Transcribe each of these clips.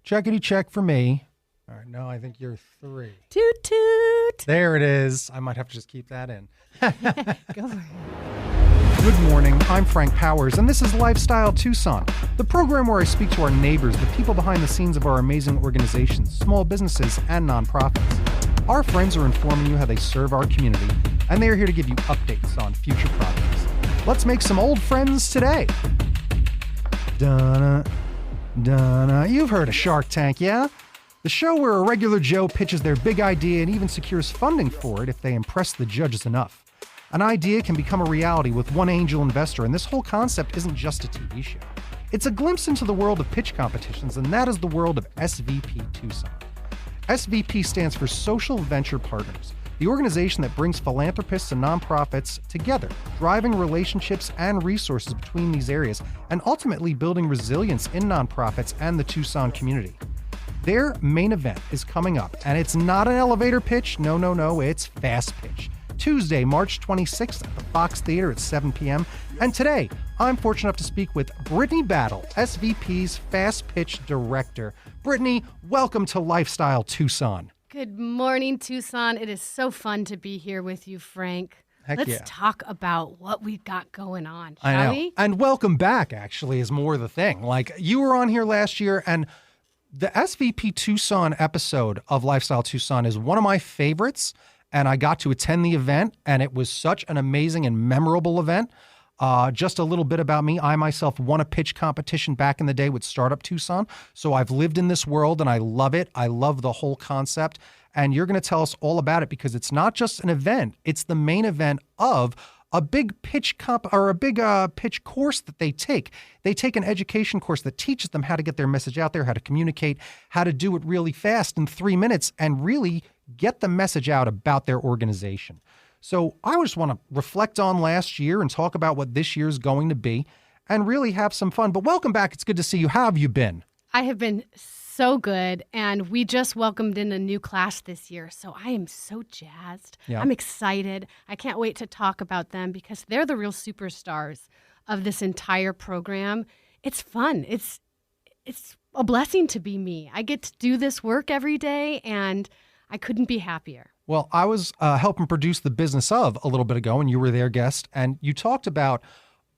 Checkity check for me. All right, no, I think you're 3. Toot toot. There it is. I might have to just keep that in. Go for it. Good morning. I'm Frank Powers, and this is Lifestyle Tucson, the program where I speak to our neighbors, the people behind the scenes of our amazing organizations, small businesses, and nonprofits. Our friends are informing you how they serve our community, and they are here to give you updates on future projects. Let's make some old friends today. Donna. You've heard of Shark Tank, yeah? The show where a regular Joe pitches their big idea and even secures funding for it if they impress the judges enough. An idea can become a reality with one angel investor, and this whole concept isn't just a TV show. It's a glimpse into the world of pitch competitions, and that is the world of SVP Tucson. SVP stands for Social Venture Partners, the organization that brings philanthropists and nonprofits together, driving relationships and resources between these areas, and ultimately building resilience in nonprofits and the Tucson community. Their main event is coming up, and it's not an elevator pitch. No, it's fast pitch. Tuesday, March 26th at the Fox Theater at 7 p.m. And today, I'm fortunate enough to speak with Brittany Battle, SVP's Fast Pitch Director. Brittany, welcome to Lifestyle Tucson. Good morning, Tucson. It is so fun to be here with you, Frank. Let's talk about what we've got going on, shall we? And welcome back, actually, is more the thing. Like, you were on here last year, and the SVP Tucson episode of Lifestyle Tucson is one of my favorites. And I got to attend the event, and it was such an amazing and memorable event. Just a little bit about me. I myself won a pitch competition back in the day with Startup Tucson. So I've lived in this world, and I love it. I love the whole concept. And you're going to tell us all about it because it's not just an event. It's the main event of a big pitch pitch course that they take. They take an education course that teaches them how to get their message out there, how to communicate, how to do it really fast in 3 minutes, and really get the message out about their organization. So I just want to reflect on last year and talk about what this year is going to be and really have some fun. But welcome back. It's good to see you. How have you been? I have been so good, and we just welcomed in a new class this year, so I am so jazzed. Yeah. I'm excited. I can't wait to talk about them because they're the real superstars of this entire program. It's fun. It's a blessing to be me. I get to do this work every day, and I couldn't be happier. Well, I was helping produce The Business Of a little bit ago, and you were their guest, and you talked about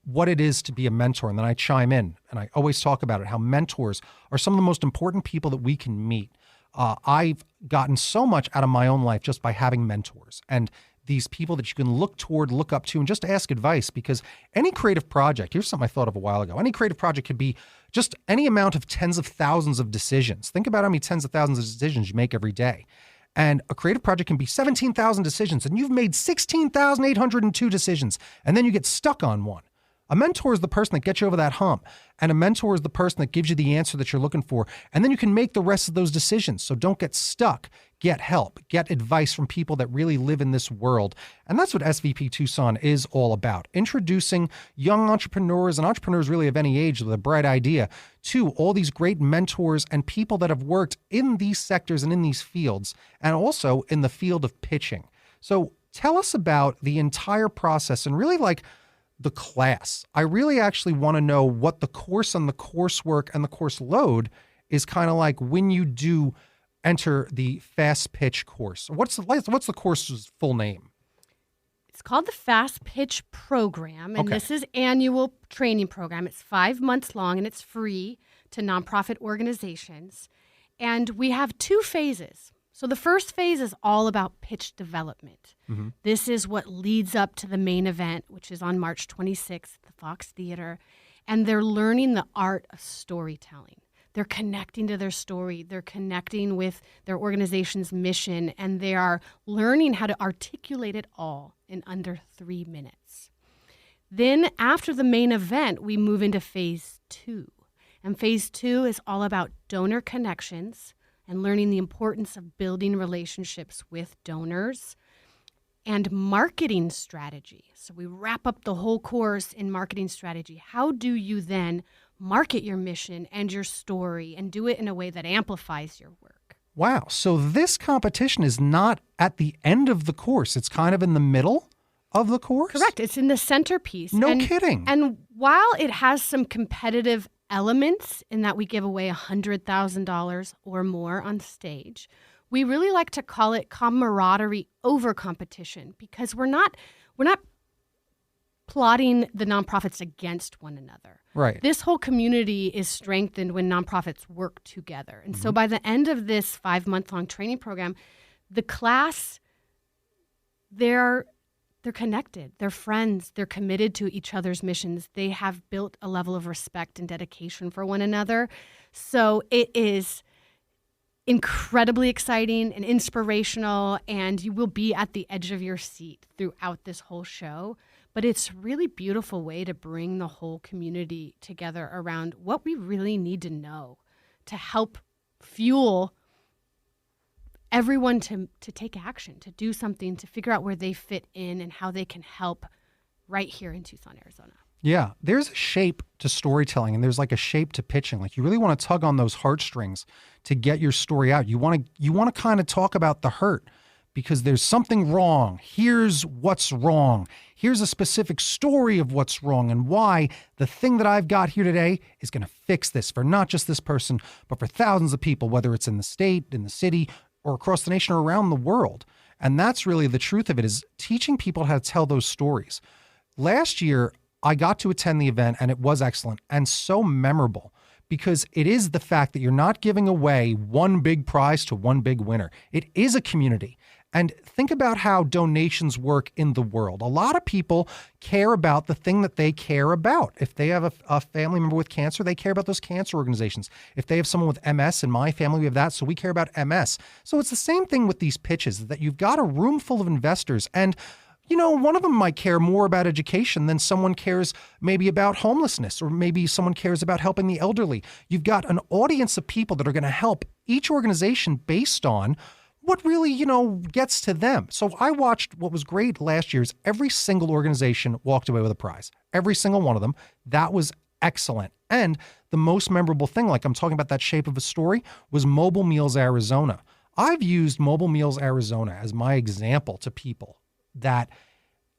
what it is to be a mentor. And then I chime in, and I always talk about it, how mentors are some of the most important people that we can meet. I've gotten so much out of my own life just by having mentors and these people that you can look toward, look up to, and just ask advice, because any creative project, here's something I thought of a while ago, any creative project could be just any amount of tens of thousands of decisions. Think about how many tens of thousands of decisions you make every day. And a creative project can be 17,000 decisions, and you've made 16,802 decisions, and then you get stuck on one. A mentor is the person that gets you over that hump, and a mentor is the person that gives you the answer that you're looking for, and then you can make the rest of those decisions. So don't get stuck. Get help. Get advice from people that really live in this world. And that's what SVP Tucson is all about, introducing young entrepreneurs and entrepreneurs really of any age with a bright idea to all these great mentors and people that have worked in these sectors and in these fields, and also in the field of pitching. So tell us about the entire process and really like the class. I really actually want to know what the course and the coursework and the course load is kind of like when you do enter the fast pitch course. What's the course's full name? It's called the Fast Pitch Program, and This is annual training program. It's 5 months long, and it's free to nonprofit organizations. And we have 2 phases. So the first phase is all about pitch development. Mm-hmm. This is what leads up to the main event, which is on March 26th at the Fox Theater. And they're learning the art of storytelling. They're connecting to their story. They're connecting with their organization's mission, and they are learning how to articulate it all in under 3 minutes. Then after the main event, we move into phase 2. And phase 2 is all about donor connections and learning the importance of building relationships with donors and marketing strategy. So we wrap up the whole course in marketing strategy. How do you then market your mission and your story and do it in a way that amplifies your work? Wow. So this competition is not at the end of the course. It's kind of in the middle of the course? Correct. It's in the centerpiece. No kidding. And while it has some competitive elements in that we give away $100,000 or more on stage. We really like to call it camaraderie over competition because we're not plotting the nonprofits against one another. Right. This whole community is strengthened when nonprofits work together. And so by the end of this 5-month-long training program, the class, they're connected, they're friends, they're committed to each other's missions. They have built a level of respect and dedication for one another. So it is incredibly exciting and inspirational, and you will be at the edge of your seat throughout this whole show. But it's a really beautiful way to bring the whole community together around what we really need to know to help fuel everyone to take action, to do something, to figure out where they fit in and how they can help right here in Tucson, Arizona. Yeah, there's a shape to storytelling and there's like a shape to pitching. Like you really want to tug on those heartstrings to get your story out. You want to kind of talk about the hurt because there's something wrong. Here's what's wrong. Here's a specific story of what's wrong and why the thing that I've got here today is going to fix this for not just this person, but for thousands of people, whether it's in the state, in the city, or across the nation or around the world. And that's really the truth of it, is teaching people how to tell those stories. Last year, I got to attend the event and it was excellent and so memorable because it is the fact that you're not giving away one big prize to one big winner. It is a community. And think about how donations work in the world. A lot of people care about the thing that they care about. If they have a family member with cancer, they care about those cancer organizations. If they have someone with MS, in my family we have that, so we care about MS. So it's the same thing with these pitches, that you've got a room full of investors and one of them might care more about education than someone cares maybe about homelessness, or maybe someone cares about helping the elderly. You've got an audience of people that are going to help each organization based on what really, gets to them. So I watched what was great last year is every single organization walked away with a prize. Every single one of them. That was excellent. And the most memorable thing, like I'm talking about that shape of a story, was Mobile Meals Arizona. I've used Mobile Meals Arizona as my example to people that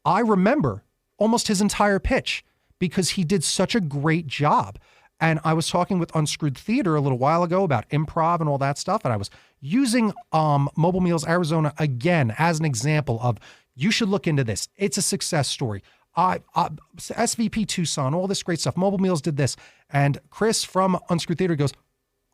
I remember almost his entire pitch because he did such a great job. And I was talking with Unscrewed Theater a little while ago about improv and all that stuff. And I was using Mobile Meals Arizona again as an example of, you should look into this. It's a success story. SVP Tucson, all this great stuff. Mobile Meals did this. And Chris from Unscrewed Theater goes,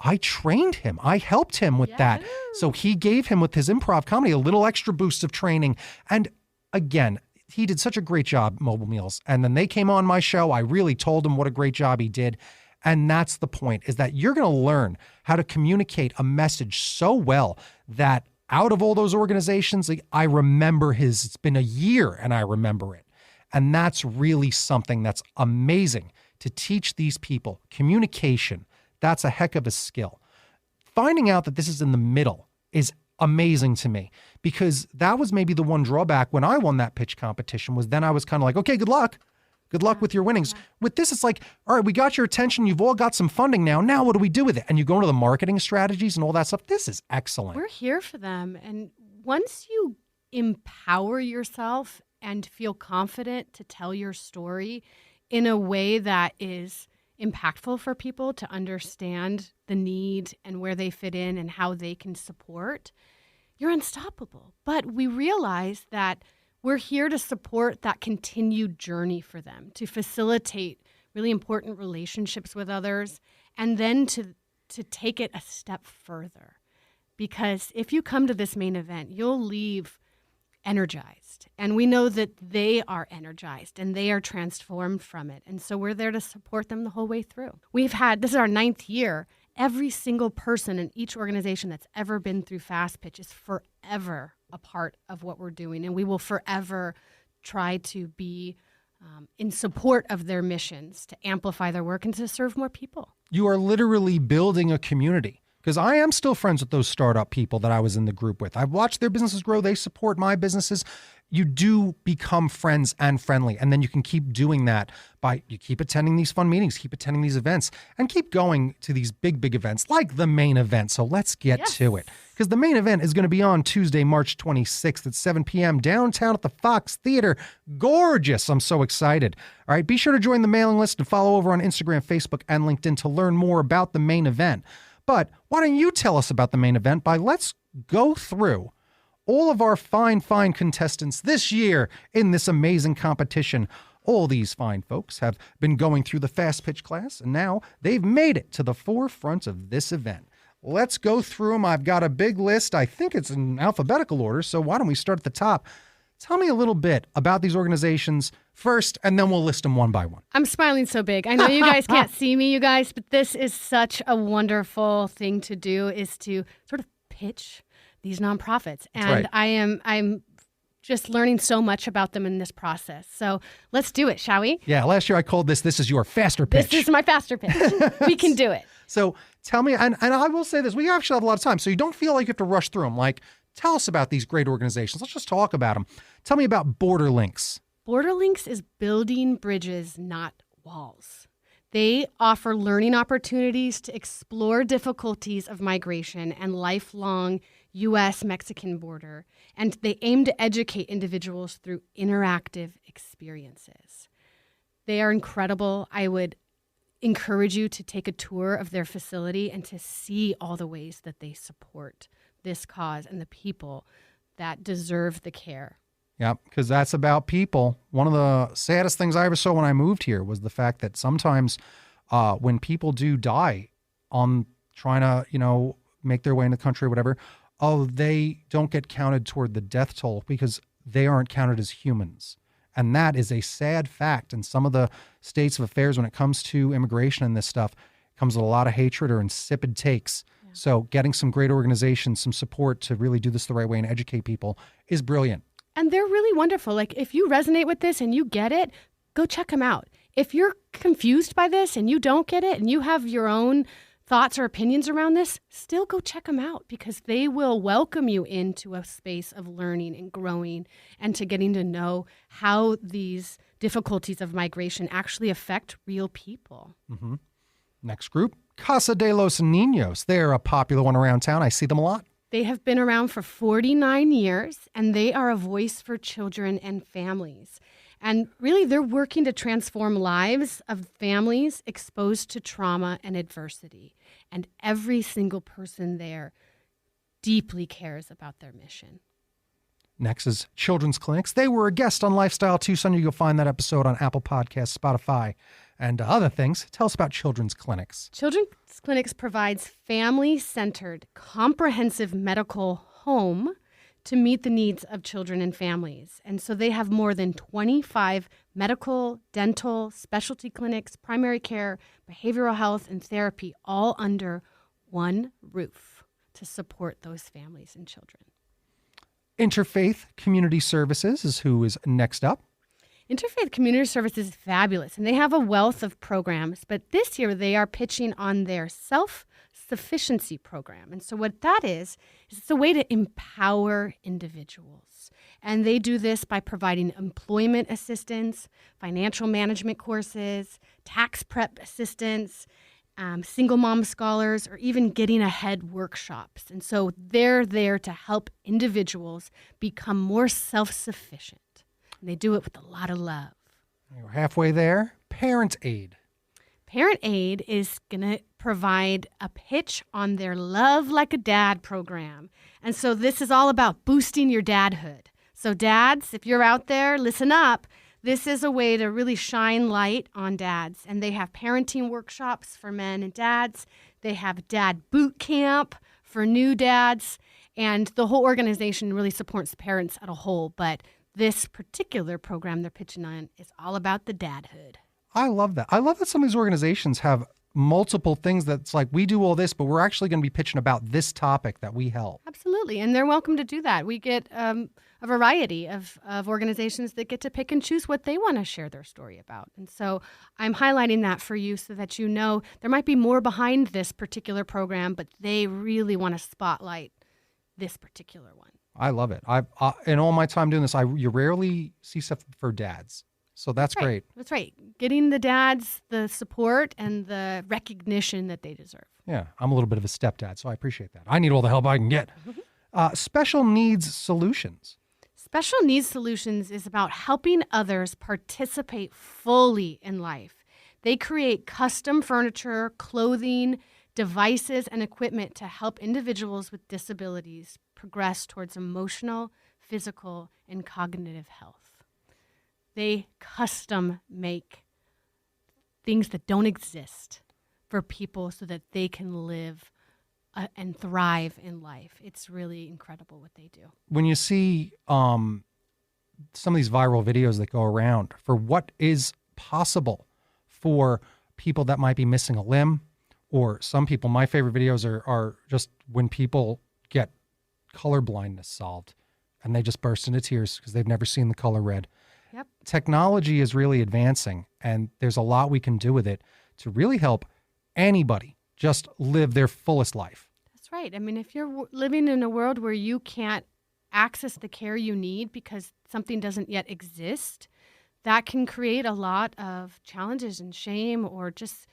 I trained him. I helped him with that. So he gave him, with his improv comedy, a little extra boost of training. And again, he did such a great job, Mobile Meals. And then they came on my show. I really told him what a great job he did. And that's the point, is that you're going to learn how to communicate a message so well that out of all those organizations, I remember it's been a year and I remember it. And that's really something that's amazing to teach these people. Communication, that's a heck of a skill. Finding out that this is in the middle is amazing to me, because that was maybe the one drawback when I won that pitch competition, was then I was kind of like, okay, good luck. Good luck with your winnings. With this, it's like, all right, we got your attention. You've all got some funding now. Now what do we do with it? And you go into the marketing strategies and all that stuff. This is excellent. We're here for them. And once you empower yourself and feel confident to tell your story in a way that is impactful for people to understand the need and where they fit in and how they can support, you're unstoppable. But we realize that we're here to support that continued journey for them, to facilitate really important relationships with others, and then to take it a step further. Because if you come to this main event, you'll leave energized. And we know that they are energized and they are transformed from it. And so we're there to support them the whole way through. This is our 9th year. Every single person in each organization that's ever been through Fast Pitch is forever a part of what we're doing. And we will forever try to be in support of their missions, to amplify their work and to serve more people. You are literally building a community. Because I am still friends with those startup people that I was in the group with. I've watched their businesses grow. They support my businesses. You do become friends and friendly. And then you can keep doing that you keep attending these fun meetings, keep attending these events, and keep going to these big, big events like the main event. So let's get to it. Because the main event is going to be on Tuesday, March 26th at 7 p.m. downtown at the Fox Theater. Gorgeous. I'm so excited. All right, be sure to join the mailing list and follow over on Instagram, Facebook, and LinkedIn to learn more about the main event. But why don't you tell us about the main event by let's go through all of our fine contestants this year in this amazing competition. All these fine folks have been going through the fast pitch class, and now they've made it to the forefront of this event. Let's go through them. I've got a big list. I think it's in alphabetical order, so why don't we start at the top? Tell me a little bit about these organizations first, and then we'll list them one by one. I'm smiling so big. I know you guys can't see me, you guys, but this is such a wonderful thing to do, is to sort of pitch these nonprofits. And right. I'm just learning so much about them in this process. So let's do it, shall we? Yeah, last year I called this is your faster pitch. This is my faster pitch. We can do it. So tell me, and I will say this, we actually have a lot of time, so you don't feel like you have to rush through them. Like, tell us about these great organizations. Let's just talk about them. Tell me about Border Links. Border Links is building bridges, not walls. They offer learning opportunities to explore difficulties of migration and lifelong U.S.-Mexican border, and they aim to educate individuals through interactive experiences. They are incredible. I would encourage you to take a tour of their facility and to see all the ways that they support this cause and the people that deserve the care. Yeah, because that's about people. One of the saddest things I ever saw when I moved here was the fact that sometimes when people do die on trying to, make their way in the country or whatever, they don't get counted toward the death toll because they aren't counted as humans. And that is a sad fact. And some of the states of affairs when it comes to immigration and this stuff comes with a lot of hatred or insipid takes. Yeah. So getting some great organizations, some support to really do this the right way and educate people is brilliant. And they're really wonderful. Like, if you resonate with this and you get it, go check them out. If you're confused by this and you don't get it and you have your own thoughts or opinions around this, still go check them out, because they will welcome you into a space of learning and growing and to getting to know how these difficulties of migration actually affect real people. Mm-hmm. Next group, Casa de los Niños. They're a popular one around town. I see them a lot. They have been around for 49 years, and they are a voice for children and families. And really, they're working to transform lives of families exposed to trauma and adversity. And every single person there deeply cares about their mission. Next is Children's Clinics. They were a guest on Lifestyle Tucson. You can find that episode on Apple Podcasts, Spotify, and other things. Tell us about Children's Clinics. Children's Clinics provides family-centered, comprehensive medical home to meet the needs of children and families. And so they have more than 25 medical, dental, specialty clinics, primary care, behavioral health, and therapy, all under one roof to support those families and children. Interfaith Community Services is who is next up. Interfaith Community Services is fabulous, and they have a wealth of programs, but this year they are pitching on their self-sufficiency program. And so what that is it's a way to empower individuals. And they do this by providing employment assistance, financial management courses, tax prep assistance, single mom scholars, or even getting ahead workshops. And so they're there to help individuals become more self-sufficient. And they do it with a lot of love. We're halfway there. Parent Aid. Parent Aid is going to provide a pitch on their Love Like a Dad program. And so this is all about boosting your dadhood. So dads, if you're out there, listen up. This is a way to really shine light on dads. And they have parenting workshops for men and dads. They have dad boot camp for new dads. And the whole organization really supports parents as a whole. But this particular program they're pitching on is all about the dadhood. I love that. I love that some of these organizations have multiple things that's like, we do all this, but we're actually going to be pitching about this topic that we help. Absolutely. And they're welcome to do that. We get a variety of organizations that get to pick and choose what they want to share their story about. And so I'm highlighting that for you so that you know there might be more behind this particular program, but they really want to spotlight this particular one. I love it. I in all my time doing this, you rarely see stuff for dads. So that's great. That's right. Getting the dads the support and the recognition that they deserve. Yeah, I'm a little bit of a stepdad, so I appreciate that. I need all the help I can get. Special needs solutions. Special needs solutions is about helping others participate fully in life. They create custom furniture, clothing, devices, and equipment to help individuals with disabilities progress towards emotional, physical, and cognitive health. They custom make things that don't exist for people so that they can live and thrive in life. It's really incredible what they do. When you see some of these viral videos that go around for what is possible for people that might be missing a limb, or some people, my favorite videos are just when people get color blindness solved and they just burst into tears because they've never seen the color red. Yep. Technology is really advancing, and there's a lot we can do with it to really help anybody just live their fullest life. That's right. I mean, if you're living in a world where you can't access the care you need because something doesn't yet exist, that can create a lot of challenges and shame or just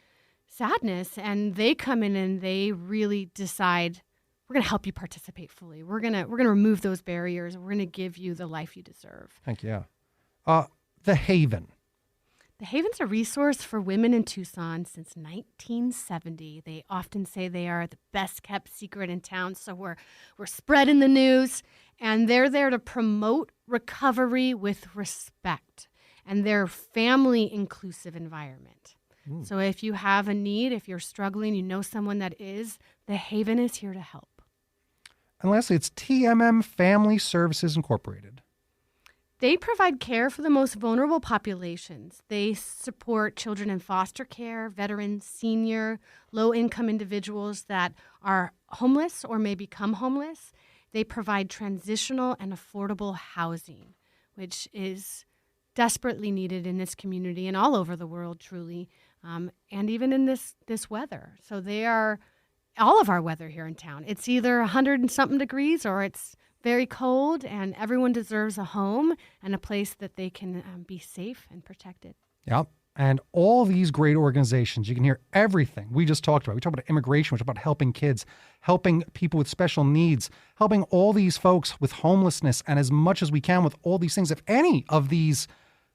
sadness. And they come in and they really decide, we're going to help you participate fully. We're going to remove those barriers. We're going to give you the life you deserve. Thank you. The Haven. The Haven's a resource for women in Tucson since 1970. They often say they are the best kept secret in town, so we're spreading the news. And they're there to promote recovery with respect. And they're family inclusive environment. So if you have a need, if you're struggling, you know someone that is, the Haven is here to help. And lastly, it's TMM Family Services Incorporated. They provide care for the most vulnerable populations. They support children in foster care, veterans, senior, low-income individuals that are homeless or may become homeless. They provide transitional and affordable housing, which is desperately needed in this community and all over the world, truly, and even in this weather. So they are all of our weather here in town. It's either 100 and something degrees or it's very cold, and everyone deserves a home and a place that they can be safe and protected. Yep. And all these great organizations, you can hear everything we just talked about. We talked about immigration, we talked about helping kids, helping people with special needs, helping all these folks with homelessness, and as much as we can with all these things. If any of these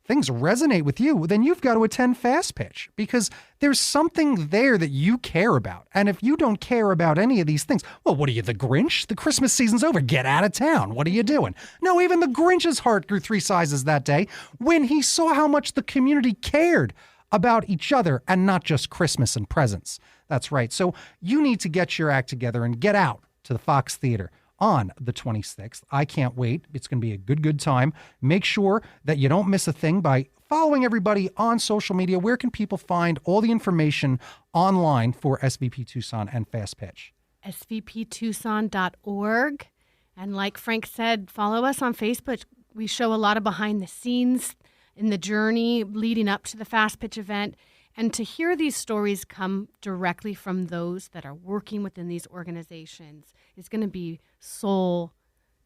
things resonate with you, then you've got to attend Fast Pitch, because there's something there that you care about. And if you don't care about any of these things, well, what are you, the Grinch? The Christmas season's over. Get out of town. What are you doing? No, even the Grinch's heart grew 3 sizes that day when he saw how much the community cared about each other and not just Christmas and presents. That's right. So you need to get your act together and get out to the Fox Theater on the 26th. I can't wait. It's going to be a good time. Make sure that you don't miss a thing by following everybody on social media. Where can people find all the information online for SVP Tucson and Fast Pitch? svptucson.org. And like Frank said, follow us on Facebook. We show a lot of behind the scenes in the journey leading up to the Fast Pitch event. And to hear these stories come directly from those that are working within these organizations is going to be soul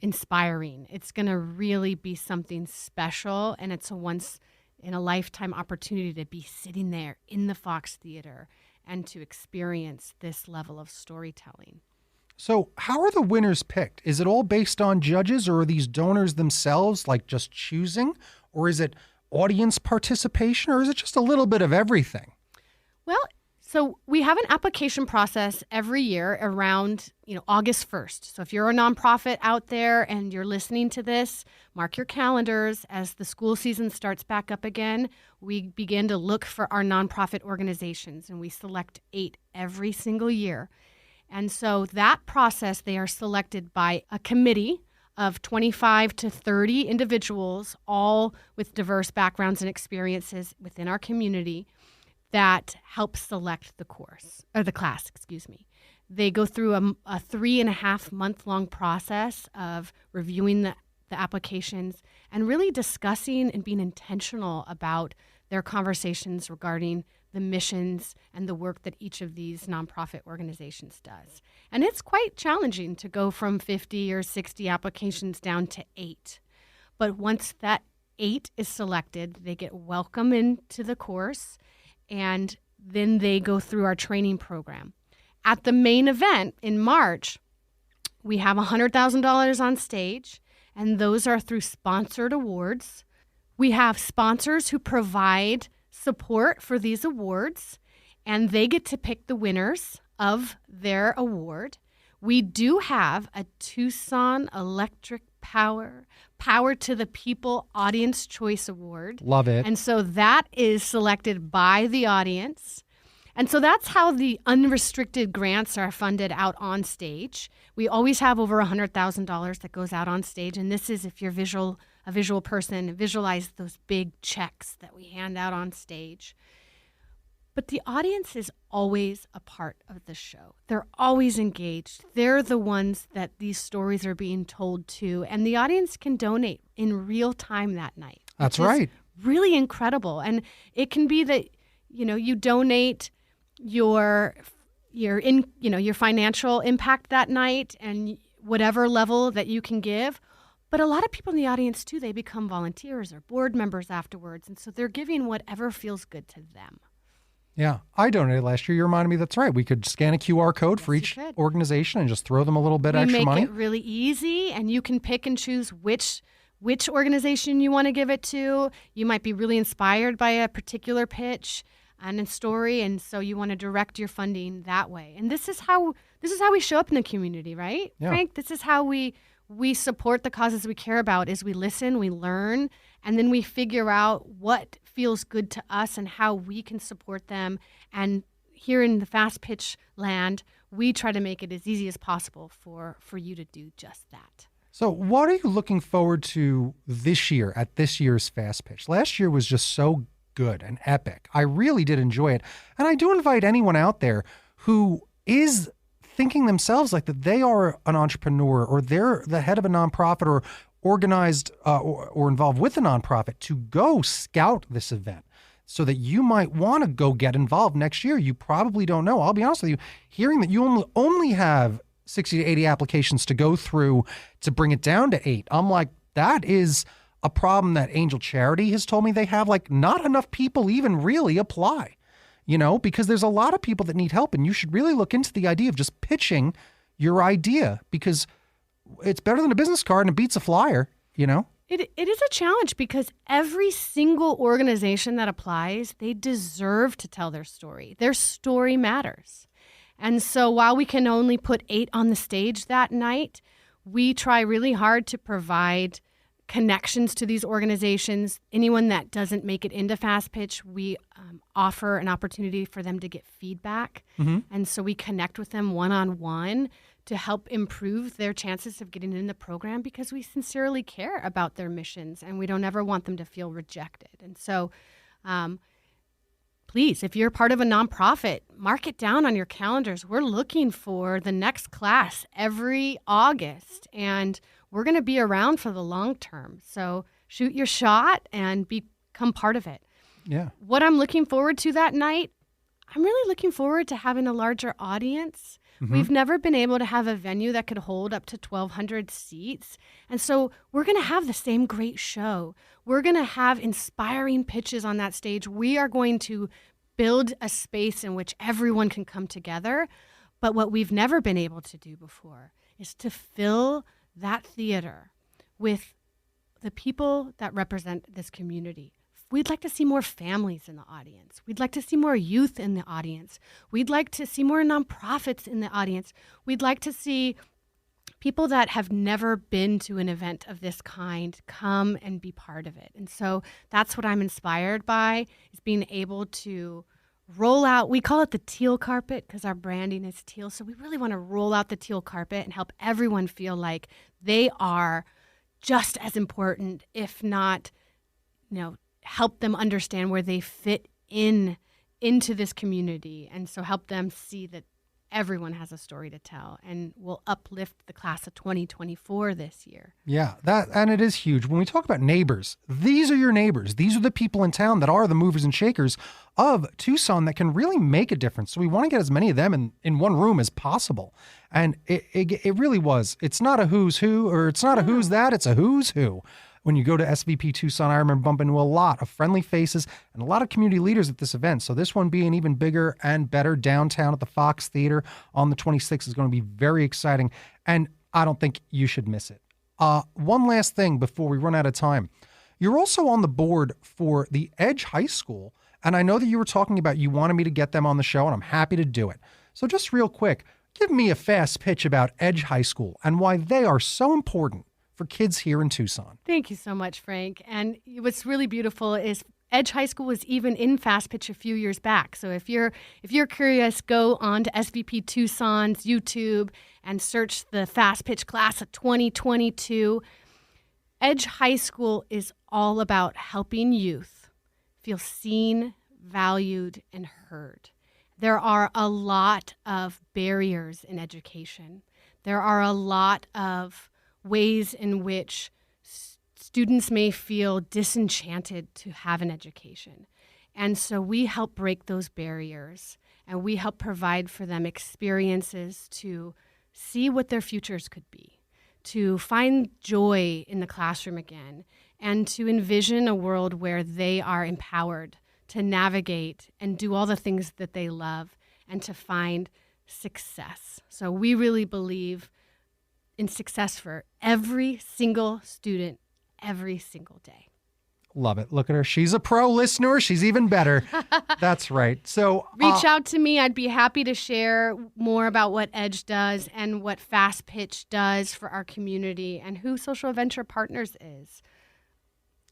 inspiring. It's going to really be something special, and it's a once in a lifetime opportunity to be sitting there in the Fox Theater and to experience this level of storytelling. So how are the winners picked? Is it all based on judges, or are these donors themselves like just choosing, or is it audience participation, or is it just a little bit of everything? Well, so we have an application process every year around, August 1st. So if you're a nonprofit out there and you're listening to this, mark your calendars. As the school season starts back up again, we begin to look for our nonprofit organizations, and we select 8 every single year. And so that process, they are selected by a committee of 25 to 30 individuals, all with diverse backgrounds and experiences within our community, that help select the class. They go through a 3.5 month long process of reviewing the applications and really discussing and being intentional about their conversations regarding the missions and the work that each of these nonprofit organizations does. And it's quite challenging to go from 50 or 60 applications down to 8. But once that 8 is selected. They get welcome into the course, and then they go through our training program. At the main event in March, we have $100,000 on stage, and those are through sponsored awards. We have sponsors who provide support for these awards, and they get to pick the winners of their award. We do have a Tucson Electric Power to the People Audience Choice Award. Love it. And so that is selected by the audience. And so that's how the unrestricted grants are funded out on stage. We always have over $100,000 that goes out on stage. And this is if you're a visual person, visualize those big checks that we hand out on stage. But the audience is always a part of the show. They're always engaged. They're the ones that these stories are being told to. And the audience can donate in real time that night. That's right. Really incredible. And it can be that, you donate your financial impact that night and whatever level that you can give. But a lot of people in the audience, too, they become volunteers or board members afterwards. And so they're giving whatever feels good to them. Yeah, I donated last year. You reminded me that's right. We could scan a QR code for each organization and just throw them a little bit extra money. We make it really easy, and you can pick and choose which organization you want to give it to. You might be really inspired by a particular pitch and a story, and so you want to direct your funding that way. And this is how we show up in the community, right, yeah. Frank? This is how we support the causes we care about. Is we listen, we learn, and then we figure out what feels good to us and how we can support them. And here in the fast pitch land, we try to make it as easy as possible for you to do just that. So what are you looking forward to this year at this year's fast pitch? Last year was just so good and epic. I really did enjoy it. And I do invite anyone out there who is thinking themselves like that they are an entrepreneur or they're the head of a nonprofit or organized or involved with a nonprofit to go scout this event so that you might want to go get involved next year. You probably don't know. I'll be honest with you, hearing that you only have 60 to 80 applications to go through to bring it down to 8. I'm like, that is a problem that Angel Charity has told me they have, like not enough people even really apply, because there's a lot of people that need help, and you should really look into the idea of just pitching your idea because it's better than a business card and it beats a flyer, It is a challenge because every single organization that applies, they deserve to tell their story. Their story matters. And so while we can only put 8 on the stage that night, we try really hard to provide connections to these organizations. Anyone that doesn't make it into Fast Pitch, we offer an opportunity for them to get feedback. Mm-hmm. And so we connect with them one-on-one to help improve their chances of getting in the program because we sincerely care about their missions and we don't ever want them to feel rejected. And so please, if you're part of a nonprofit, mark it down on your calendars. We're looking for the next class every August, and we're going to be around for the long term. So shoot your shot and become part of it. Yeah. What I'm looking forward to that night, I'm really looking forward to having a larger audience. Mm-hmm. We've never been able to have a venue that could hold up to 1,200 seats. And so we're going to have the same great show. We're going to have inspiring pitches on that stage. We are going to build a space in which everyone can come together. But what we've never been able to do before is to fill that theater with the people that represent this community. We'd like to see more families in the audience. We'd like to see more youth in the audience. We'd like to see more nonprofits in the audience. We'd like to see people that have never been to an event of this kind come and be part of it. And so that's what I'm inspired by, is being able to roll out, we call it the teal carpet because our branding is teal. So we really want to roll out the teal carpet and help everyone feel like they are just as important, if not, help them understand where they fit into this community. And so help them see that everyone has a story to tell, and will uplift the class of 2024 this year. Yeah, and it is huge. When we talk about neighbors, these are your neighbors. These are the people in town that are the movers and shakers of Tucson that can really make a difference. So we want to get as many of them in one room as possible. And it really was. It's not a who's who, or it's not a who's that, it's a who's who. When you go to SVP Tucson, I remember bumping into a lot of friendly faces and a lot of community leaders at this event. So this one being even bigger and better downtown at the Fox Theater on the 26th is going to be very exciting. And I don't think you should miss it. One last thing before we run out of time. You're also on the board for the Edge High School. And I know that you were talking about you wanted me to get them on the show, and I'm happy to do it. So just real quick, give me a fast pitch about Edge High School and why they are so important for kids here in Tucson. Thank you so much, Frank. And what's really beautiful is Edge High School was even in Fast Pitch a few years back. So if you're curious, go on to SVP Tucson's YouTube and search the Fast Pitch class of 2022. Edge High School is all about helping youth feel seen, valued, and heard. There are a lot of barriers in education. There are a lot of ways in which students may feel disenchanted to have an education. And so we help break those barriers, and we help provide for them experiences to see what their futures could be, to find joy in the classroom again, and to envision a world where they are empowered to navigate and do all the things that they love and to find success. So we really believe in success for every single student every single day. Love it. Look at her. She's a pro listener. She's even better. That's right. So reach out to me. I'd be happy to share more about what Edge does and what Fast Pitch does for our community and who Social Venture Partners is.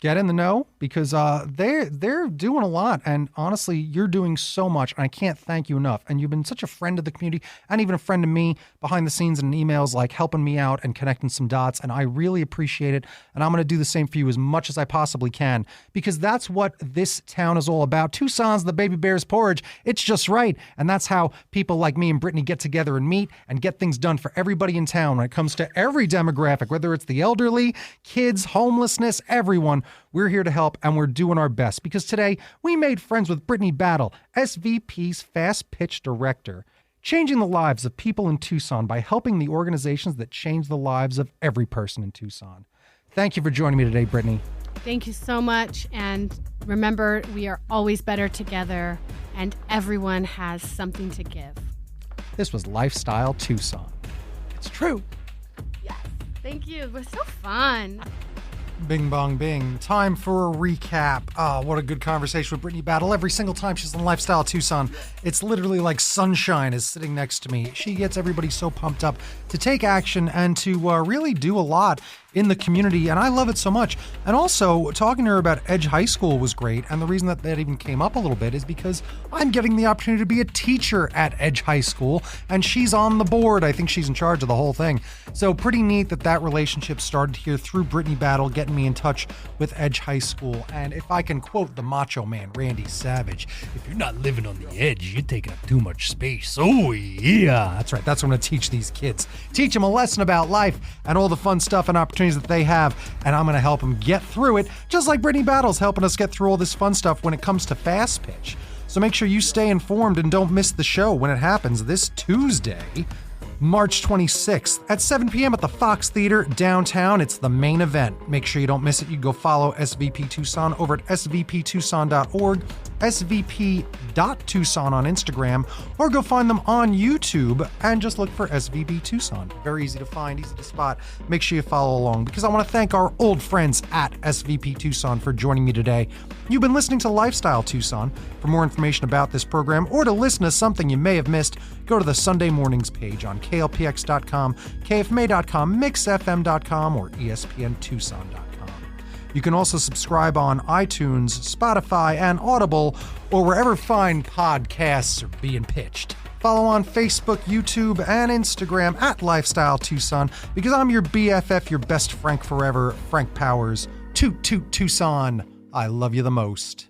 Get in the know because they're doing a lot. And honestly, you're doing so much. And I can't thank you enough. And you've been such a friend of the community and even a friend of me behind the scenes and emails, like helping me out and connecting some dots. And I really appreciate it. And I'm going to do the same for you as much as I possibly can because that's what this town is all about. Tucson's the baby bear's porridge. It's just right. And that's how people like me and Brittany get together and meet and get things done for everybody in town when it comes to every demographic, whether it's the elderly, kids, homelessness, everyone. We're here to help, and we're doing our best because today we made friends with Brittany Battle, SVP's Fast Pitch Director, changing the lives of people in Tucson by helping the organizations that change the lives of every person in Tucson. Thank you for joining me today, Brittany. Thank you so much. And remember, we are always better together, and everyone has something to give. This was Lifestyle Tucson. It's true. Yes. Thank you. It was so fun. Bing, bong, bing. Time for a recap. Oh, what a good conversation with Brittany Battle. Every single time she's on Lifestyle Tucson, it's literally like sunshine is sitting next to me. She gets everybody so pumped up to take action and to really do a lot in the community, and I love it so much. And also, talking to her about Edge High School was great, and the reason that even came up a little bit is because I'm getting the opportunity to be a teacher at Edge High School, and she's on the board. I think she's in charge of the whole thing. So pretty neat that relationship started here through Brittany Battle, getting me in touch with Edge High School. And if I can quote the Macho Man, Randy Savage, if you're not living on the edge, you're taking up too much space. Oh, yeah. That's right. That's what I'm going to teach these kids. Teach them a lesson about life and all the fun stuff and opportunities that they have, and I'm going to help them get through it, just like Brittany Battle's helping us get through all this fun stuff when it comes to Fast Pitch. So make sure you stay informed and don't miss the show when it happens this Tuesday, March 26th at 7 p.m. at the Fox Theater downtown. It's the main event. Make sure you don't miss it. You can go follow SVP Tucson over at svptucson.org, svp.tucson on Instagram, or go find them on YouTube and just look for SVP Tucson. Very easy to find, easy to spot. Make sure you follow along because I want to thank our old friends at SVP Tucson for joining me today. You've been listening to Lifestyle Tucson. For more information about this program or to listen to something you may have missed, go to the Sunday Mornings page on klpx.com, kfma.com, mixfm.com, or espntucson.com. You can also subscribe on iTunes, Spotify, and Audible, or wherever fine podcasts are being pitched. Follow on Facebook, YouTube, and Instagram at Lifestyle Tucson because I'm your BFF, your best Frank forever, Frank Powers. Toot, toot, Tucson. I love you the most.